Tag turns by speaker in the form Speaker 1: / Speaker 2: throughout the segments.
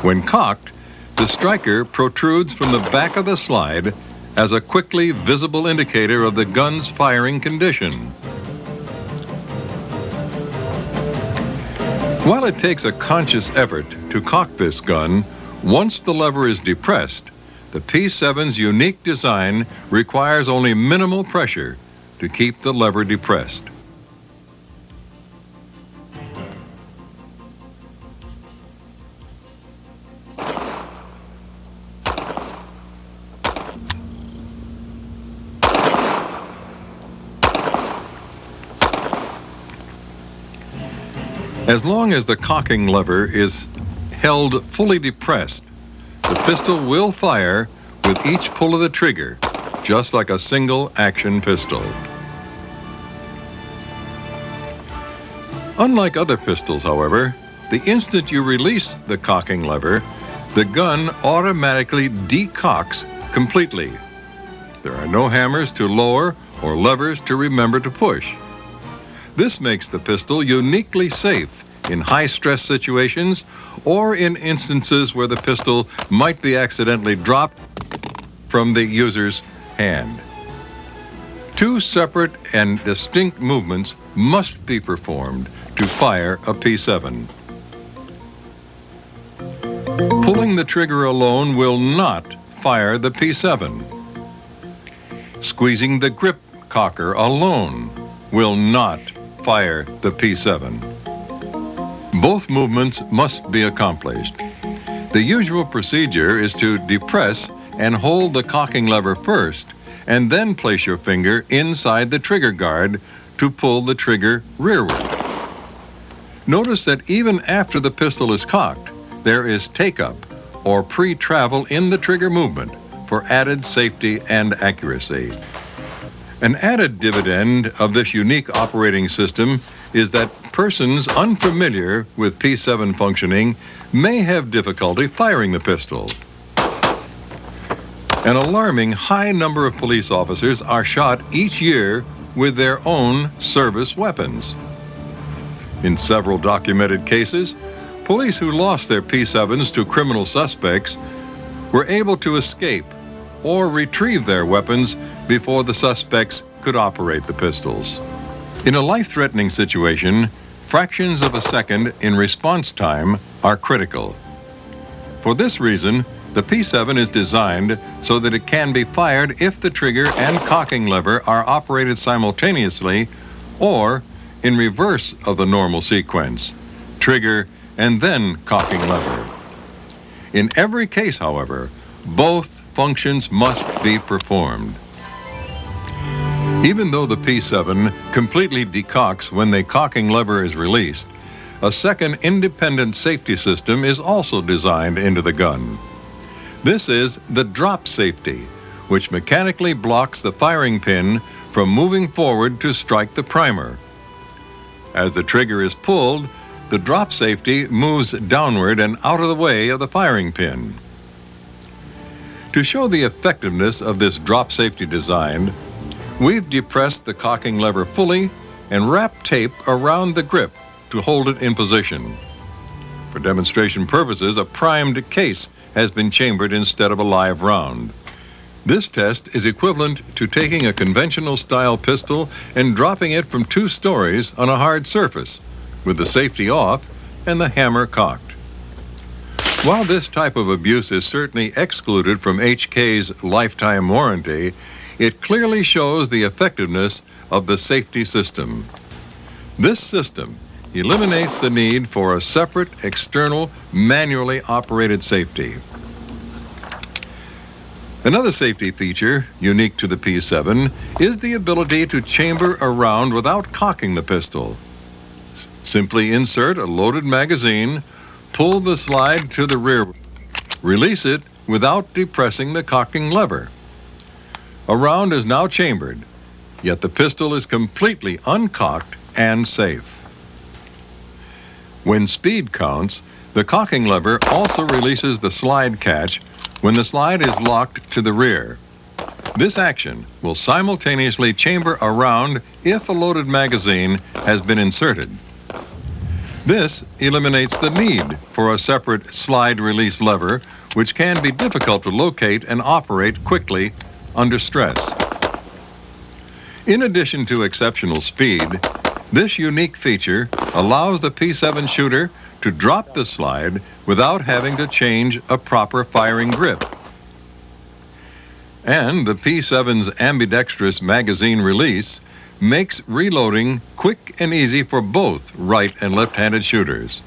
Speaker 1: When cocked, the striker protrudes from the back of the slide as a quickly visible indicator of the gun's firing condition. While it takes a conscious effort to cock this gun, once the lever is depressed, the P7's unique design requires only minimal pressure to keep the lever depressed. As long as the cocking lever is held fully depressed, the pistol will fire with each pull of the trigger, just like a single action pistol. Unlike other pistols, however, the instant you release the cocking lever, the gun automatically decocks completely. There are no hammers to lower or levers to remember to push. This makes the pistol uniquely safe in high-stress situations or in instances where the pistol might be accidentally dropped from the user's hand. Two separate and distinct movements must be performed to fire a P7. Pulling the trigger alone will not fire the P7. Squeezing the grip cocker alone will not fire the P7. Both movements must be accomplished. The usual procedure is to depress and hold the cocking lever first, and then place your finger inside the trigger guard to pull the trigger rearward. Notice that even after the pistol is cocked, there is take-up or pre-travel in the trigger movement for added safety and accuracy. An added dividend of this unique operating system is that persons unfamiliar with P7 functioning may have difficulty firing the pistol. An alarming high number of police officers are shot each year with their own service weapons. In several documented cases, police who lost their P7s to criminal suspects were able to escape or retrieve their weapons before the suspects could operate the pistols. In a life-threatening situation, fractions of a second in response time are critical. For this reason, the P7 is designed so that it can be fired if the trigger and cocking lever are operated simultaneously or in reverse of the normal sequence, trigger and then cocking lever. In every case, however, both functions must be performed. Even though the P7 completely decocks when the cocking lever is released, a second independent safety system is also designed into the gun. This is the drop safety, which mechanically blocks the firing pin from moving forward to strike the primer. As the trigger is pulled, the drop safety moves downward and out of the way of the firing pin. To show the effectiveness of this drop safety design, we've depressed the cocking lever fully and wrapped tape around the grip to hold it in position. For demonstration purposes, a primed case has been chambered instead of a live round. This test is equivalent to taking a conventional style pistol and dropping it from 2 stories on a hard surface, with the safety off and the hammer cocked. While this type of abuse is certainly excluded from HK's lifetime warranty, it clearly shows the effectiveness of the safety system. This system eliminates the need for a separate, external, manually operated safety. Another safety feature unique to the P7 is the ability to chamber a round without cocking the pistol. Simply insert a loaded magazine, pull the slide to the rear, release it without depressing the cocking lever. A round is now chambered, yet the pistol is completely uncocked and safe. When speed counts, the cocking lever also releases the slide catch when the slide is locked to the rear. This action will simultaneously chamber a round if a loaded magazine has been inserted. This eliminates the need for a separate slide release lever, which can be difficult to locate and operate quickly under stress. In addition to exceptional speed, this unique feature allows the P7 shooter to drop the slide without having to change a proper firing grip. And the P7's ambidextrous magazine release makes reloading quick and easy for both right and left-handed shooters.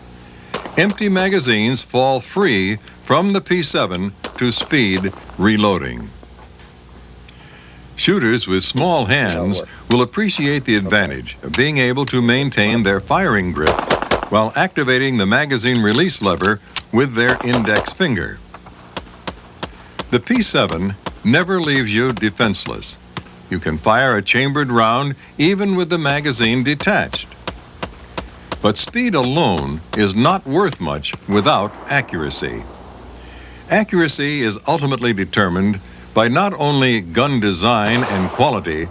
Speaker 1: Empty magazines fall free from the P7 to speed reloading. Shooters with small hands will appreciate the advantage of being able to maintain their firing grip while activating the magazine release lever with their index finger. The P7 never leaves you defenseless. You can fire a chambered round even with the magazine detached. But speed alone is not worth much without accuracy. Accuracy is ultimately determined by not only gun design and quality,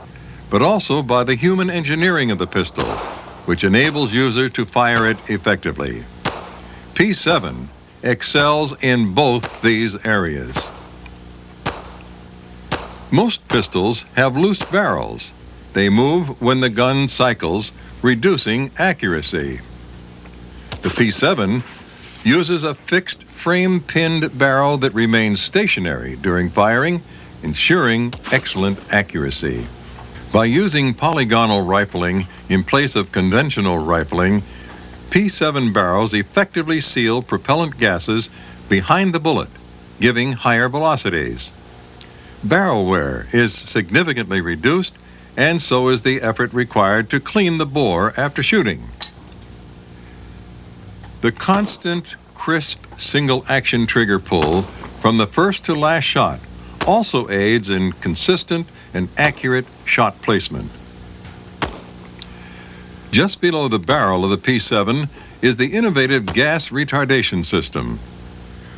Speaker 1: but also by the human engineering of the pistol, which enables users to fire it effectively. P7 excels in both these areas. Most pistols have loose barrels. They move when the gun cycles, reducing accuracy. The P7 uses a fixed frame-pinned barrel that remains stationary during firing, ensuring excellent accuracy. By using polygonal rifling in place of conventional rifling, P7 barrels effectively seal propellant gases behind the bullet, giving higher velocities. Barrel wear is significantly reduced, and so is the effort required to clean the bore after shooting. The constant, crisp, single-action trigger pull from the first to last shot also aids in consistent and accurate shot placement. Just below the barrel of the P7 is the innovative gas retardation system.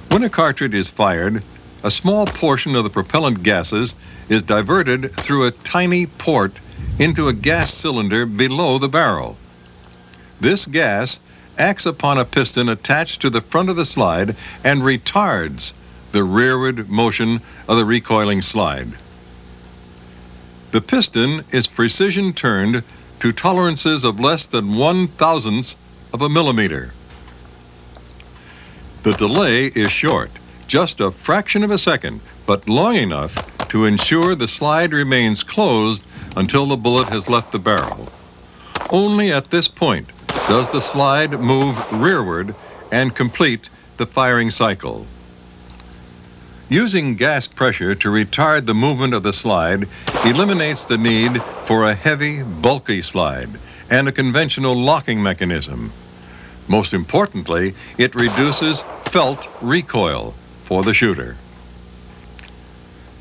Speaker 1: When a cartridge is fired, a small portion of the propellant gases is diverted through a tiny port into a gas cylinder below the barrel. This gas acts upon a piston attached to the front of the slide and retards the rearward motion of the recoiling slide. The piston is precision turned to tolerances of less than 1/1000th of a millimeter. The delay is short, just a fraction of a second, but long enough to ensure the slide remains closed until the bullet has left the barrel. Only at this point does the slide move rearward and complete the firing cycle. Using gas pressure to retard the movement of the slide eliminates the need for a heavy, bulky slide and a conventional locking mechanism. Most importantly, it reduces felt recoil for the shooter.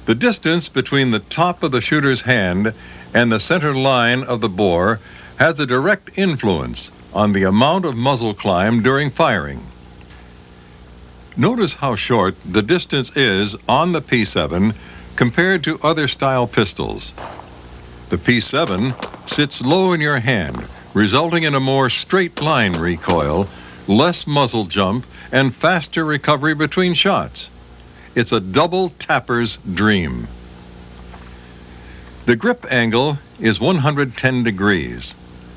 Speaker 1: The distance between the top of the shooter's hand and the center line of the bore has a direct influence on the amount of muzzle climb during firing. Notice how short the distance is on the P7 compared to other style pistols. The P7 sits low in your hand, resulting in a more straight line recoil, less muzzle jump, and faster recovery between shots. It's a double tapper's dream. The grip angle is 110 degrees.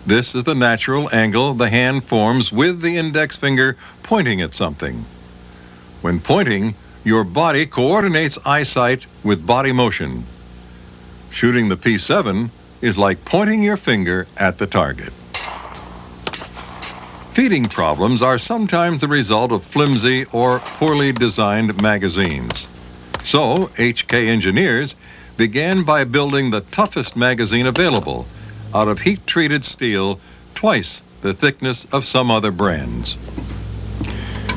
Speaker 1: This is the natural angle the hand forms with the index finger pointing at something. When pointing, your body coordinates eyesight with body motion. Shooting the P7 is like pointing your finger at the target. Feeding problems are sometimes the result of flimsy or poorly designed magazines. So, H&K engineers began by building the toughest magazine available out of heat-treated steel, twice the thickness of some other brands.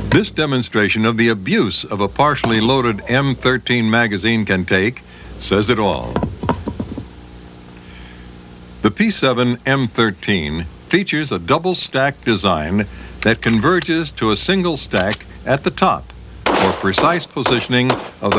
Speaker 1: This demonstration of the abuse of a partially loaded M13 magazine can take says it all. The P7M13 features a double-stack design that converges to a single stack at the top for precise positioning of the